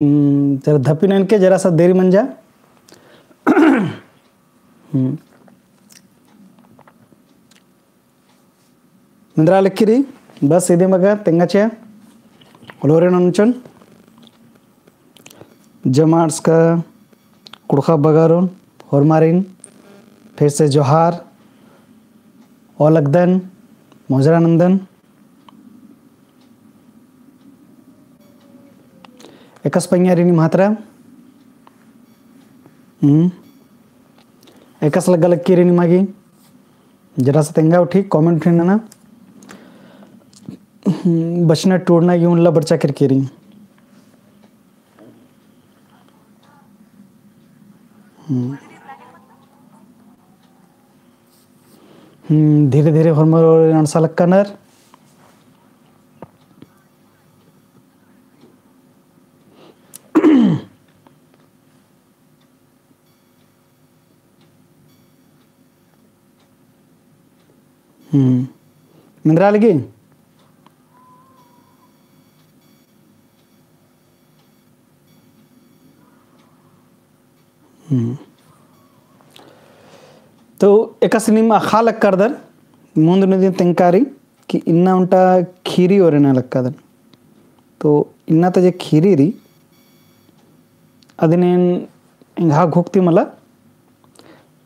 जरा धपिन के जरा सा देरी मंजा निंद्रा लिखिरी बस इधे मगा तेंगाचे लोरे नंचन जमार्स का कुड़खा बगारोन होरमारिन फिर से जोहार ओलगदन मोजरानंदन एकस पंगारिनी मात्रा एकस लगल किरिनी मागी जरा सा तेंगा उठी कमेंट ना बचना टूटना की उनला बच्चा कर केरी धीरे धीरे हरमर अणसा लक्कनर निंद्रा लगी तो एक सिनेमा खा लक्कदर मुंद नदी तेंकारी कि इन्ना उंटा खीरी और लक्कदन तो इन्ना तजे खीरी री अदिने इंघा घोक्ति मला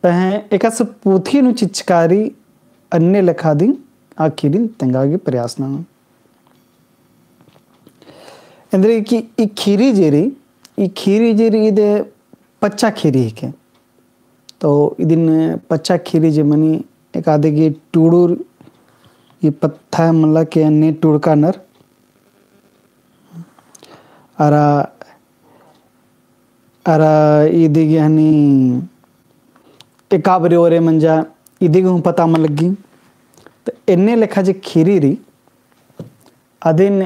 पहे एक पूथी नु चिचकारी अन्य लखा दी आ खीरी तेंगागे प्रयास ना अंदरे कि ई खीरी जेरी इदे पच्चा खीरी के तो इदिन पच्चा खीरी जे मनी एक आधे की टूडूर ये पत्था मला के अन्य टूड़का नर अरा अरा इदिगे हनी एकाबरे ओरे मंजा इदिगे हूँ पता मन लगी तो इन्ने लेखा जे खीरी री अदिन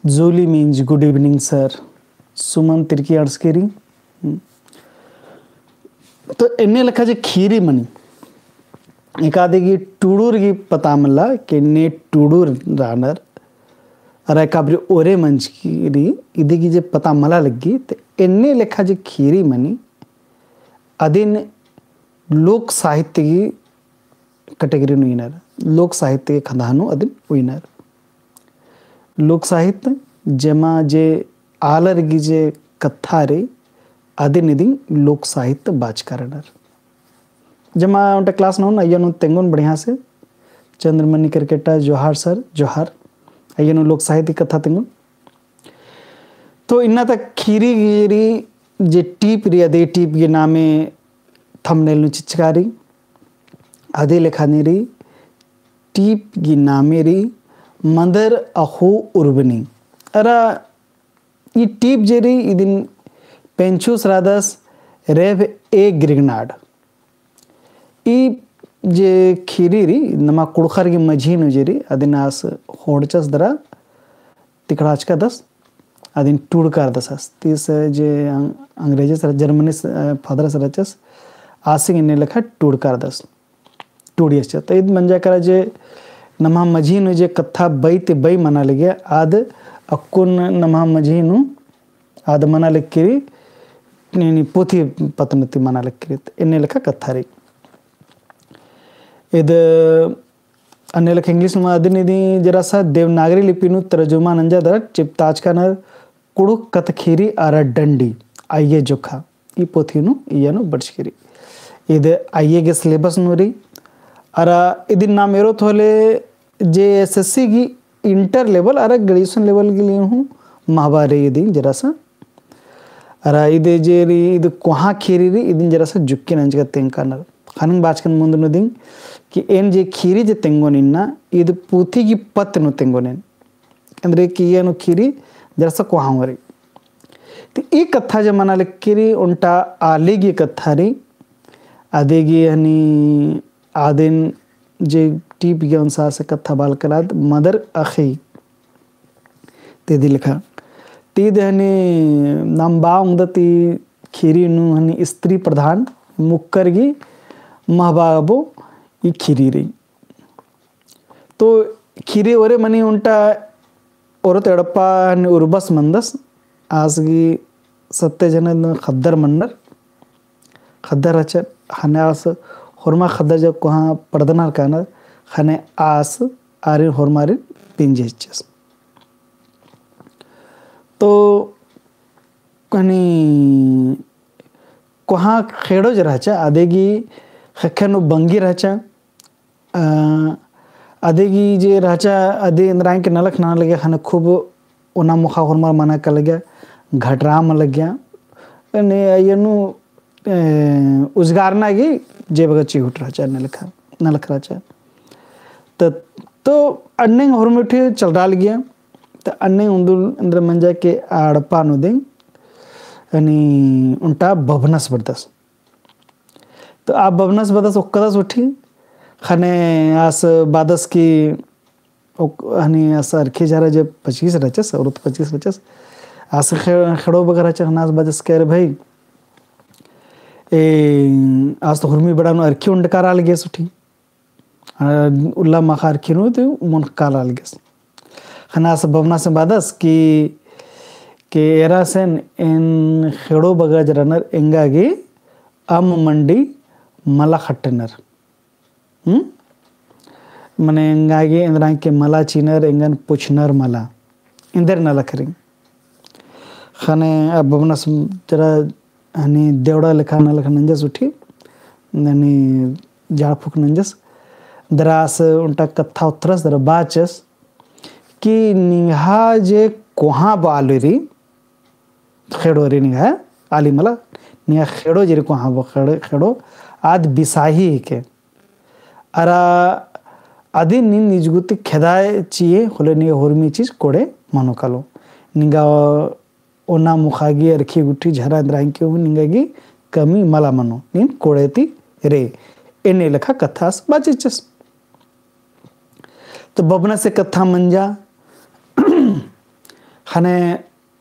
जूली means good evening sir Suman Tirkey अड़सकेरी तो इन्ने लेखा जे खीरी मनी एक आधे की टूडूर की पता मला के ने टूडूर रानर अरे काबरी ओरे मंच की री इदी की जे पता मला लगी तो इन्ने लेखा जे खीरी मनी अदिन लोक साहित्य की कैटेगरी नुइनर लोक साहित्य के खंदानु अदिन उइनर लोक साहित्य जमा जे आलर की जे कथा रे अदिन इदिन लोक साहित्य बाज करनर जमा उनटा क्लास न अयनु तेंगुन बढ़िया से चंद्रमणि क्रिकेटा जोहार सर जोहार अयनु लोक साहित्य कथा तेंगुन तो इन्ना तक खीरी गिरी जे टीप री अदे टीप के नामे थंबनेल नु चिचकारी अदे लेखानी री टीप की नामे री मदर अहो उर्बनी अरा ये टीप जेरी इदिन पेंचुस रादस रेव ए ग्रिगनाड ई जे खीरी री नमा कुड़खर की मझी नु जेरी अदिन आस होड़चस दरा तिकड़ाच का दस अदिन टूड़कार दसस तीस जे अंग्रेजी सर जर्मनी फादर सरचस आसिंग इन्ने लेखा टूड़कार दस टूड़ियस तो इत मंजा करा जे नमा मझी नु जे कथा बई ते बई मना लगे आद अक्कुन नमा मझी नु आद मना लेक्किरी नी पोथी पतनति मना लेक्किरी इन्ने लेखा कथा री इद अन्य लेखा इंग्लिश में अदिन इदी जरा सा देवनागरी लिपि नु तर्जुमा नंजा दर चिपताज का नर कुड़ुक कतखीरी आरा डंडी आइए जोखा ई पोथी नु इयनु बड़शकिरी इद आइए के सिलेबस नु री अरा इदिन ना मेरो थोले जे एसएससी की इंटर लेवल अरा ग्रेजुएशन लेवल के लिए हूँ महाबारे इदिन जरा सा अरा इदे जे री इद कोहा खीरी री इदिन जरा सा जुक्के नंज का तेंका नर खानंग बाचकन मुंद नु दिन कि एन जे खीरी जे तेंगोन इन्ना इद पूथी की पत नु तेंगोनेन अंदरे की ये नु खीरी जरा सा कोहा वरी तो ई कथा जे मना लेक्किरी उनटा आलेगी कथा री आदेगी हनी आदिन जे टीप के अनुसार से कथा बाल कराद मदर अखी तेदी लिखा तीद हनी नंबा उंगदती खीरी नु हनी स्त्री प्रधान मुक्करगी महबाबो ई खीरी रही तो खीरी ओरे मनी उनटा औरत एडप्पा उर्बस मंदस आसगी सत्य जन खद्दर मन्नर खद्दर अचर हने आस होरमा खद्दर जब कोहा पड़दनार कानर हने आस आरिन होरमारिन पिंजेचस तो कनी कोहा खेड़ो जराचा आदेगी खखनु बंगी राचा आदेगी जे राचा आदे इंद्रायण के नलक ना लगे खाने खूब उना मुखा होरमा मना कर लगे घटराम लग गया ने यनु उजगारना की जे बगची उठ राचा नलक राचा तो अन्य होरमुठी चल डाल गया तो अन्य उंदुल इंद्र मंजा के आड़पा नु दे यानी उनटा बभनस बरदस तो आप बभनस बदस उक्कदस उठी खाने आस बादस की हनी आस अरखे जा रहा जब 25 रचस और 25 रचस आस खड़ो बगर रचस नास बादस कह रहे भाई आज तो हुरमी बड़ा अरखी उंडकार आल गया उठी उल्ला मखा अरखी नो तो मुन काल आल गया खाना आस बभना से बादस कि एरा सेन इन खेड़ो बगज रनर एंगागी अम मंडी मला खट्टनर मने एंगागी इंद्रां के मला चीनर एंगन पुछनर मला इंदर न लखरी खाने अब बबना जरा हनी देवड़ा लिखा न लख नंजस उठी ननी झाड़ फूक नंजस दरास उनटा कथा उतरस दरा बाचस कि निहा जे कोहा बालरी खेड़ो रे निहा आली मला निहा खेड़ो जे कोहा बो खेड़ो आद बिसाही के अरा आदि निन निजगुति खेदाए चिए होले नि होरमी चीज कोड़े मनो कालो निगा ओना मुखागी अरखी गुठी झरा द्राई के निगागी कमी मला मनो निन कोड़ेती रे एने लखा कथास बाचिचस तो बबना से कथा मंजा खाने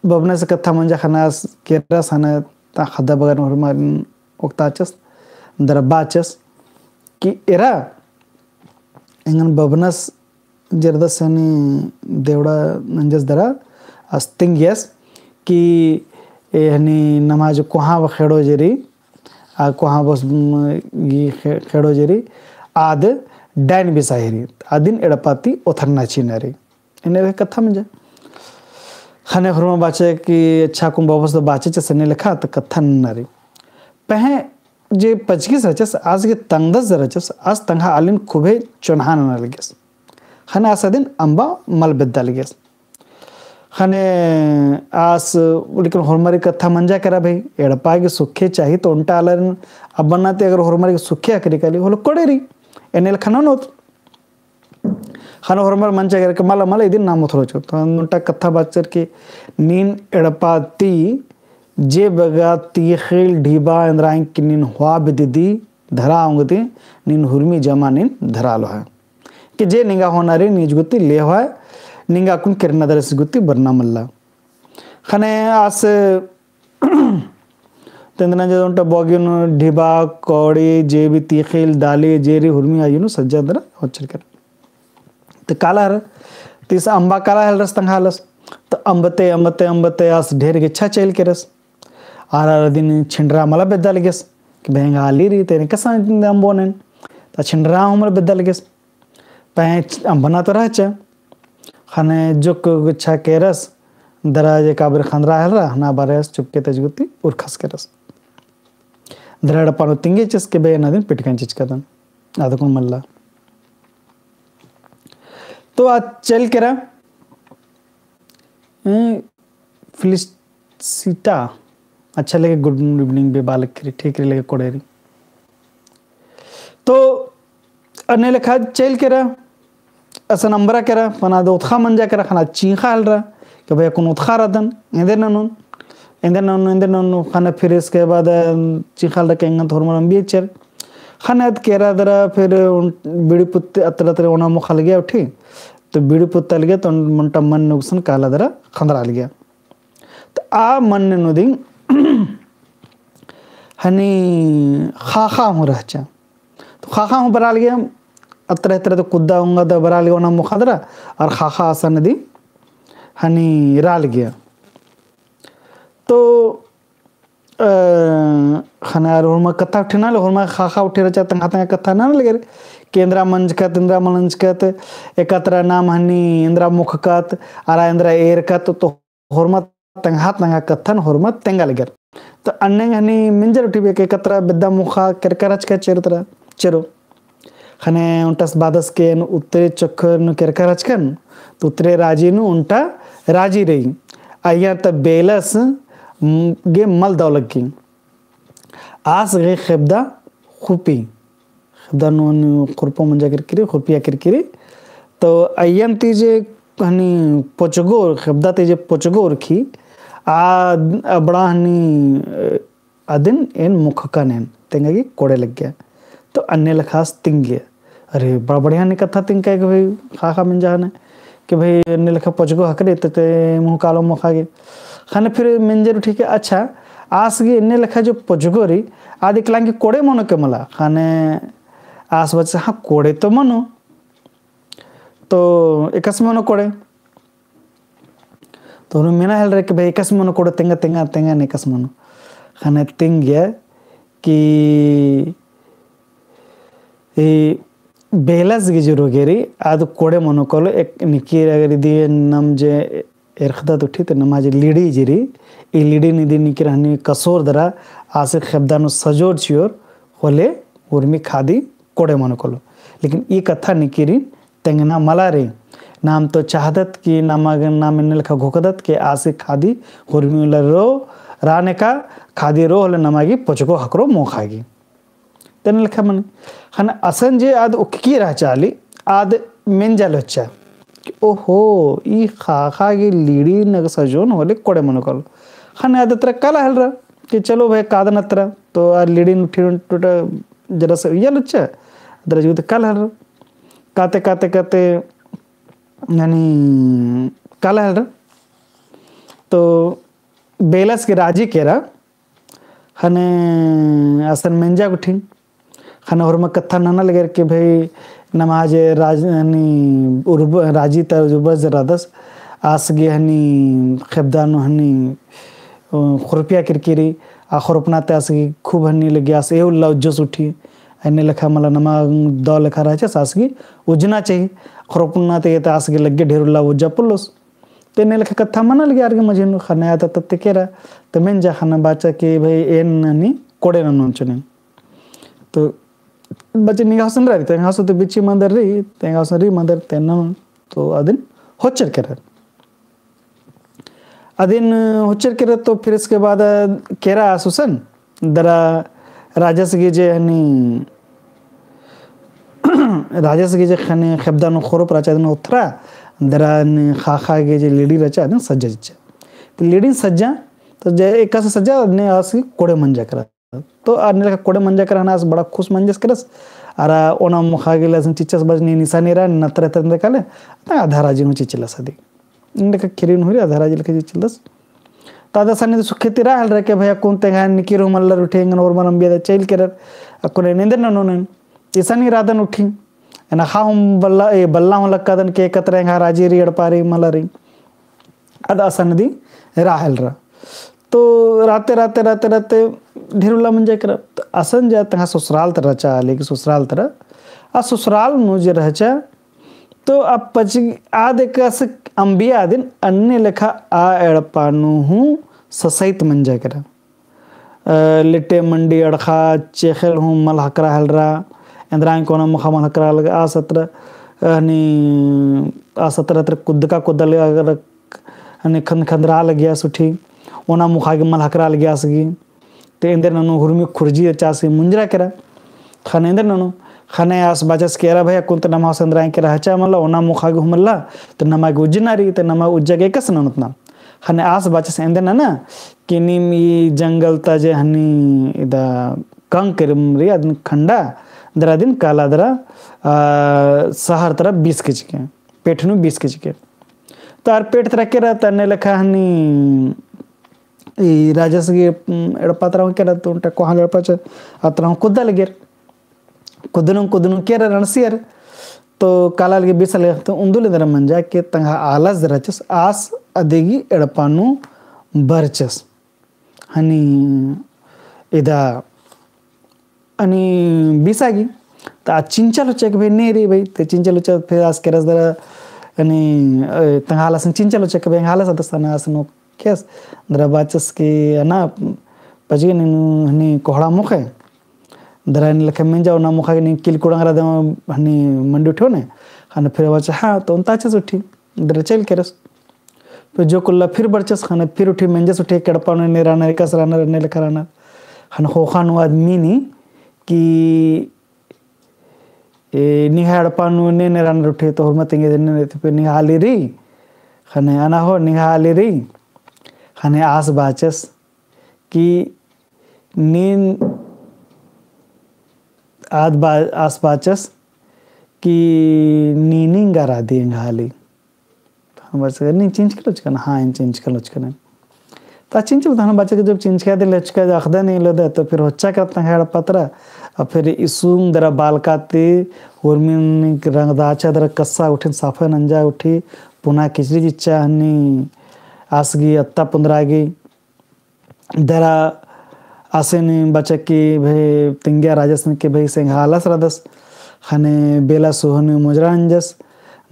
बबना से कथा मंजा खानास केरस खाना ता खदा बगन होरमा ओक्ताचस दरबाचस कि एरा इंगन बबनस जरदस यानी देवड़ा नंजस दरा अस्तिंग यस कि यानी नमाज कोहा व खेड़ो जरी आ कोहा बस ये खेड़ो जरी आद डैन बिसाहिरी आदिन एड़पाती ओथरना चीनरी इन्हें कथा मंजा खाने हुरमा बाचे कि अच्छा कुम बाबस तो बाचे चसने लिखा तो कथा नरी पहे जे 25 रचस आज के तंगदस रचस आज तंगा आलिन खुबे चुनहान न लगेस खाने आसा दिन अंबा मल बिद्दा लगेस खाने आस लेकिन होरमारी कथा मंजा करा भाई एड़पा के सुखे चाहिए तो उनटा आलर अब बनाते अगर होरमारी के सुखे करी काली होलो कोड़ेरी एनेल खाना नोत खाना होरमार मंचा करके माला माला इदिन नाम उथरो चो तो उनटा कथा बाचर के नीन एड़पाती जे बगा तीखेल ढीबा इंद्राइन की नीन हुआ बिदिदी धरा आऊंगती नीन हुरमी जमा नीन धरा लो है कि जे निगा होनारे निजगुती ले हुआ है निगा कुन किरना दरस गुती बरना मल्ला खाने आस तंदना जो उनटा बोगिन ढीबा कौड़ी जे भी तीखेल दाले जेरी हुरमी आयुनु सज्जा दरा होचर कर तो काला र तीस अंबा काला हल रस तंगालस तो अंबते अंबते अंबते आस ढेर के अच्छा चल के रस आरा दिन छिंडरा मला बेद्दा लगेस कि बेंगा आली री तेरे कसा अंबोने तो छिंडरा हमर बेद्दा लगेस पैच अंबना तो रहचा खाने जुक गुच्छा के रस दराजे काबर खंदरा हल रहा ना बारेस चुपके तजगुती और खस के रस दराड़ पानो तिंगे चस के बे ना दिन पिटकन चिच कदन आदो को मल्ला तो आज चल के रहा फिलिस्टा अच्छा लगे गुड इवनिंग बे बालक करी ठीक लगे कोड़ेरी तो अन्य लिखा चल के रहा ऐसा नंबरा के रहा फना दो उत्खा मंजा के रहा खाना चीखा हल रहा कि भाई कौन उत्खा रदन इंदर नून खाना फिर इसके बाद चीखा रहा के इंगन थोड़ा मरम बीचर खाना के रहा दरा फिर बीड़ी पुत्ते अतल अतल ओना मुखा लग गया उठी तो बीड़ी पुत्ता लग गया तो मुंटा मन नुकसान काला दरा खंदरा लग गया तो आ मन ने नुदिंग हनी खाखा हूँ रहचा तो खाखा हूँ बराल गया अतरे अतरे तो कुद्दा होंगे तो बराल गया ना मुखादरा और खाखा आसा नदी हनी राल गया। तो हनार हुरमा कथा उठना ले हुरमा खाखा उठे रचा तंगा तंगा कथा ना लगे कि इंद्रा मंज कत एकत्र नाम हनी इंद्रा मुख कत आरा इंद्रा एर कत तो हुरमा तंगा तंगा कथन हुरमा तेंगा लगे। तो अन्य हनी मिंजर उठी बे के एकत्र बिद्दा मुखा करकरच का चरित्र चरो खने उंटस बादस के उत्तरे चक्कर करकरच कन तो उत्तरे राजी नु उंटा राजी रही आया त बेलस गे मल दौलत की आस गे खबदा खुपी खबदा नो खुरपो मंजा किरकिरी खुरपिया किरकिरी तो अयन तीजे हनी पोचगोर खबदा तीजे पोचगोर की आ बड़ा हनी अदिन एन मुख का नैन तेंगा की कोड़े लग गया। तो अन्य लखास तिंग गया। अरे बड़ा बढ़िया नहीं कथा तिंग कह के भाई खा मंजा ने कि भाई अन्य लखा पोचगो हकरे ते मुँह कालो मुखा गे खाने फिर मिंजर ठीक है। अच्छा आस गे इन्ने लखा जो पोचगोरी आदि कलांगी कोड़े मनो के मला खाने आस बच्चे हाँ कोड़े तो मनो तो एकस मनो कोड़े तो मीना हेल रहे कि भाई एकस मनो कोड़े तेंगा तेंगा तेंगा ने एकस मनो खाने तिंग गया कि बेलस गे जो रोगेरी आदि कोड़े मनो कोलो एक निकी अगर दिए नम जे एरखदा तो ठीक नमाज लीडी जिरी ई लीडी निधि निकी रहनी कसोर दरा आसे खबदानो सजोर चियोर होले उर्मी खादी कोड़े मनो कोलो। लेकिन ई कथा निकीरी तेंगना मला रे नाम तो चाहदत की नाम इन्ने लखा घोकदत के आसे खादी उर्मी रो राने का खादी रो होले नमागी पोचको हकरो मो खागी तेन लखा मन खाना असन जे आद उक्की रह चाली आद मिंजल अच्छा ओहो ई खा गे लीडी नग सजोन होले कोड़े मनो कल खाने आद तरह काला हल रहा कि चलो भाई कादन अत्र तो आ लीडी उठी टूटा जरा सा ये अच्छा दरजू तो काला हल रहा काते काते काते यानी काला हल रहा तो बेलस के राजी केरा खाने असन मेंजा उठी खाना और कथा नाना लगे कि भाई नमाज राजनी उर्ब राजी तजुबज रादस आसगे हनी खबदानो हनी खुरपिया किरकिरी आ खुरपना ते आसगी खूब हनी लगे आस एउ लज्जस उठी अन्य लखा मला नमा दौ लखा रहा आसगी उजना चाहिए खुरपना ते आसगे लगे ढेरुल्ला उज्जा पुलोस तेने लखा कथा मना लगे आर के मजे नु खाना आता तत्ते केरा तो मैं जा खाना बाचा के भाई एन ननी कोड़े नन चुने तो बच्चे निगाहसन रही तेंगा तो बिची मंदर रही तेंगा री मंदर तेना तो अदिन होचर कर अदिन होचर कर तो फिर इसके बाद केरा सुसन दरा राजस गे हनी राजस गे खने खबदानो खोरप राचा दिन उथरा दरा खा गे जे लेडी रचा दिन सज्जा तो लेडी सज्जा तो जे एक से सज्जा ने आस कोड़े मंजा करा तो अन्य का कोड़े मंजा करा ना बड़ा खुश मंजस करस आरा ओना मुखा गेला चिचस बजनी निशानी रा नत्र तंद्र काले ता आधा राजी नु चिचला सदी इंद का खिरिन हुरी आधा राजी लके चिचलस तादा सनी तो सुखे तिरा हल रे के भैया कोन तेगा निकिरो मल्लर उठेंग और मनम बिया चैल करर अकोने निंदर ननोन तिसनी रादन उठी एना खाम बल्ला ए बल्ला हो लक्कादन के एकत्रेंगा राजी री अड़पारी मलरी अदा सनदी राहल रा तो राते राते राते राते ढेरुल्ला मंजा कर तो असन जा तंगा ससुराल तरह चा लेकिन ससुराल तरह आ ससुराल मुझे रहचा तो अब पच आद एकस अंबिया दिन अन्य लेखा आ एड़पानु हूँ ससैत मंजा कर लिट्टे मंडी अड़खा चेखल हूँ मल हकरा हलरा इंद्रांग कोना मुखा मल हकरा लगा आ सत्र कुद का कुद लगा अगर हनी खंदरा लगिया सुठी ओना मुखा के मल हकरा लगिया सगी ते इंदर ननु हुरमी खुरजी चासी मुंजरा करा खाने इंदर ननु खाने आस बाजस केरा भैया कुंत नमा संद्राय के रहचा मल्ला ओना मुखा के हमल्ला तो नमा उज्जनारी तो नमा उज्जा के कस ननुतना खाने आस बाजस इंदर ना किनी मी जंगल ताजे हनी इदा कंकर रे अदन खंडा दरा दिन काला दरा सहर तरह 20 के चिके पेठनु 20 के चिके तार पेट तरह के रहता ने लखा हनी ಈ ರಾಜಸ್ಗೆ ಎಡಪಾತ್ರ ಕೆರತ್ತು ಉಂಟ ಕೊಹಾಲ ಎಡಪಾಚ ಅತ್ರ ಕುದ್ದಲ ಗೆರ್ ಕುದ್ದನು ಕೇರ ರಣಸಿಯರ್ तो कालाल के बीस तो उंदुल दर मंजा के तंगा आलस दरचस आस अदेगी एड़पानु बरचस हनी इदा अनि बीसागी ता चिंचल चेक भाई नहीं रे भाई ते चिंचल चेक फिर आज केरस दर अनि तंगा आलस चिंचल चेक भाई आलस दस्ताना आसनो केस दर बाचस के ना पजी हनी कोहड़ा मुखे दर लखे में जाओ ना मुखा नि किल कुड़ंगरा दम हनी मंडी उठो ने खाने फिर बचा हाँ तो ताचस उठी दर चल केरस फिर जो कुल्ला फिर बरचस खाने फिर उठी मेंजस उठी केड़पा ने राना कस राना ने लखा राना खाने खोखानु आदमी नी कि निहाड़पानु ने राना उठे तो हरमतेंगे ने फिर निहाली री खाने आना हो निहाली री खाने आस बाचस कि नींद आस बाचस कि नीनिंग गरा देंगे हाली हम बस नहीं चेंज कर लचकन हाँ इन चेंज कर लचकन तो चेंज होता है बच्चे के जब चेंज कर दे लचका अखदा नहीं लदा तो फिर होच्चा करता है पतरा और फिर इसुम दरा बाल काते उर्मिन रंगदाचा दरा कस्सा उठे साफा नंजा उठी पुना खिचड़ी जिच्चा हनी आसगी अत्ता पुंदरागी दरा आसेनी बच्चा की भाई तिंगिया राजस्न के भाई सिंघालस रदस खाने बेला सुहनी मुजरांजस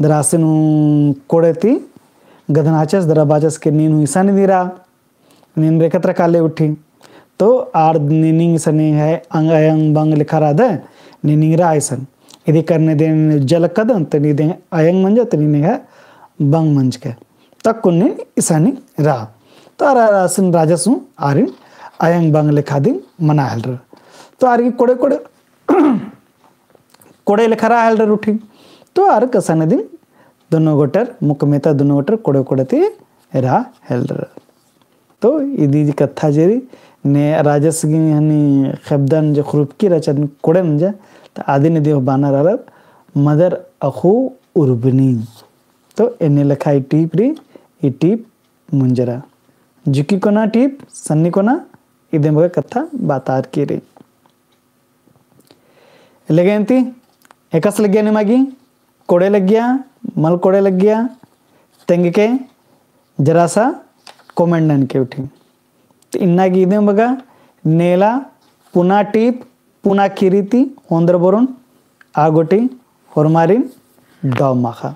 दरासिन कोड़ेती गदनाचस दराबाचस के नीन हुई सन दिरा नीन रेखत्र काले उठी तो आर नीनिंग सनी है अंग अयंग बंग लिखा रहा है नीनिंग रा ऐसन यदि करने देने जल कदम तो नी देंगे अयंग मंज तो नीनिंग है बंग मंज के तक कुन्नी ईसानी रा तो आरासिन राजसु आरिन अयंग बंग लिखा दी मना हल रहा तो आर की कोड़े कोड़े कोड़े लिखा रहा हल रहा उठी तो आर कसन दिन दोनों गोटर मुकमेता दोनों गोटर कोड़े कोड़े ती रा हल रहा तो इदी कथा जेरी ने राजसगी हनी खबदन जो खरूप की रचन कोड़े मंजा तो आदि ने देव बाना रहा मदर अखु उर्बनी तो इन्हें लिखा टीप री ये टीप मुंजरा जुकी को ना टीप सन्नी को ना इधे मगे कथा बातार की रे लेगेंती एकस लग गया निमागी कोड़े लग गया मल कोड़े लग गया तेंग के जरा सा कोमेंडन के उठी तो इन्ना की इधे मगा नेला पुना टीप पुना किरीती होंदर बोरुन आगोटी होरमारिन गाव माखा